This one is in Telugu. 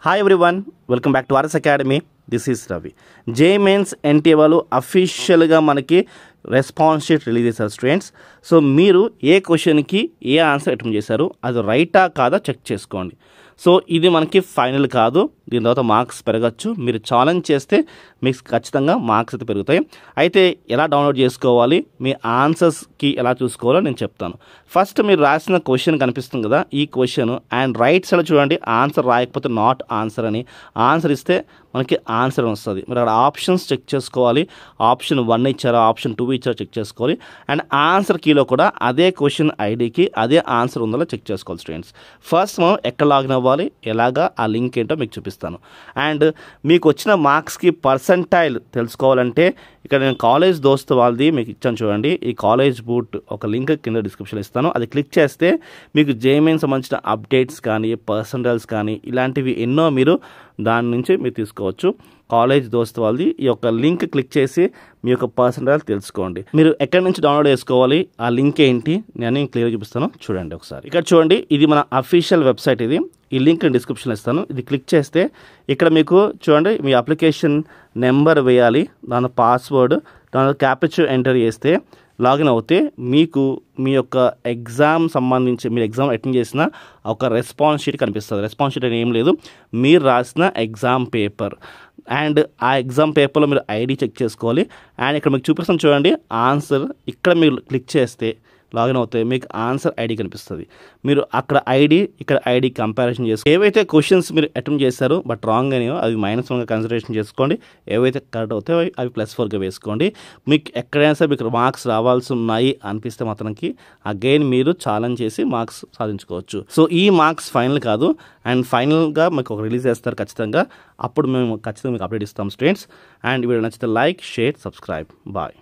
Hi everyone, welcome back to RS academy. This is Ravi. JEE mains NTA వాళ్ళు అఫీషియల్గా మనకి రెస్పాన్స్ షీట్ రిలీజ్ చేశారు స్టూడెంట్స్. సో మీరు ఏ క్వశ్చన్కి ఏ ఆన్సర్ అటెంప్ట్ చేశారు, అది రైటా కాదా చెక్ చేసుకోండి. సో ఇది మనకి ఫైనల్ కాదు, దీని తర్వాత మార్క్స్ పెరగచ్చు. మీరు ఛాలెంజ్ చేస్తే మీకు ఖచ్చితంగా మార్క్స్ అయితే పెరుగుతాయి. అయితే ఎలా డౌన్లోడ్ చేసుకోవాలి, మీ ఆన్సర్స్కి ఎలా చూసుకోవాలో నేను చెప్తాను. ఫస్ట్ మీరు రాసిన క్వశ్చన్ కనిపిస్తుంది కదా, ఈ క్వశ్చన్ అండ్ రైట్ సైడ్ చూడండి, ఆన్సర్ రాయకపోతే నాట్ ఆన్సర్ అని, ఆన్సర్ ఇస్తే మనకి ఆన్సర్ వస్తుంది. మీరు అక్కడ ఆప్షన్స్ చెక్ చేసుకోవాలి. ఆప్షన్ 1 ఇచ్చారా, ఆప్షన్ 2 ఇచ్చారా చెక్ చేసుకోవాలి. అండ్ ఆన్సర్ కీలో కూడా అదే క్వశ్చన్ ఐడికి అదే ఆన్సర్ ఉందో చెక్ చేసుకోవాలి స్టూడెంట్స్. ఫస్ట్ మనం ఎక్కడ లాగిన్ అవ్వాలి, ఎలాగా, ఆ లింక్ ఏంటో మీకు చూపిస్తాను. అండ్ మీకు వచ్చిన మార్క్స్కి పర్సెంటైల్ తెలుసుకోవాలంటే ఇక్కడ నేను కాలేజ్ దోస్త్ వాళ్ళది మీకు ఇచ్చాను చూడండి. ఈ కాలేజ్ బూట్ ఒక లింక్ కింద డిస్క్రిప్షన్ ఇస్తాను, అది క్లిక్ చేస్తే మీకు జేఈఈ సంబంధించిన అప్డేట్స్ కానీ పర్సెంటైల్స్ కానీ ఇలాంటివి ఎన్నో మీరు దాని నుంచి మీరు తీసుకోవచ్చు. కాలేజ్ దోస్త్ వాళ్ళది ఈ యొక్క లింక్ క్లిక్ చేసి మీ యొక్క పర్సెంటైల్ తెలుసుకోండి. మీరు ఎక్కడి నుంచి డౌన్లోడ్ చేసుకోవాలి, ఆ లింక్ ఏంటి నేను క్లియర్గా చూపిస్తాను చూడండి ఒకసారి. ఇక్కడ చూడండి, ఇది మన అఫీషియల్ వెబ్సైట్. ఇది ఈ లింక్ డిస్క్రిప్షన్ ఇస్తాను. ఇది క్లిక్ చేస్తే ఇక్కడ మీకు చూడండి, మీ అప్లికేషన్ నెంబర్ వేయాలి, దాని పాస్వర్డ్, దాని క్యాప్చర్ ఎంటర్ చేస్తే లాగిన్ అవుతే మీకు మీ యొక్క ఎగ్జామ్ సంబంధించి మీరు ఎగ్జామ్ అటెండ్ చేసిన ఒక రెస్పాన్స్ షీట్ కనిపిస్తుంది. రెస్పాన్స్ షీట్ అని ఏం లేదు, మీరు రాసిన ఎగ్జామ్ పేపర్. అండ్ ఆ ఎగ్జామ్ పేపర్లో మీరు ఐడి చెక్ చేసుకోవాలి. అండ్ ఇక్కడ మీకు చూపిస్తాను చూడండి, ఆన్సర్ ఇక్కడ మీరు క్లిక్ చేస్తే లాగిన్ అవుతాయి, మీకు ఆన్సర్ ఐడి కనిపిస్తుంది. మీరు అక్కడ ఐడి ఇక్కడ ఐడి కంపారిజన్ చేసుకో. ఏవైతే క్వశ్చన్స్ మీరు అటెంప్ట్ చేశారో బట్ రాంగ్ అయినాయో అవి -1గా కన్సిడరేషన్ చేసుకోండి. ఏవైతే కరెక్ట్ అవుతాయో అవి +4గా వేసుకోండి. మీకు ఎక్కడైనా సరే మీకు మార్క్స్ రావాల్సి ఉన్నాయి అనిపిస్తే మాత్రానికి అగైన్ మీరు ఛాలెంజ్ చేసి మార్క్స్ సాధించుకోవచ్చు. సో ఈ మార్క్స్ ఫైనల్ కాదు, అండ్ ఫైనల్గా మీకు ఒక రిలీజ్ చేస్తారు ఖచ్చితంగా. అప్పుడు మేము ఖచ్చితంగా మీకు అప్డేట్ ఇస్తాం స్టూడెంట్స్. అండ్ వీడియో నచ్చితే లైక్, షేర్, సబ్స్క్రైబ్. బాయ్.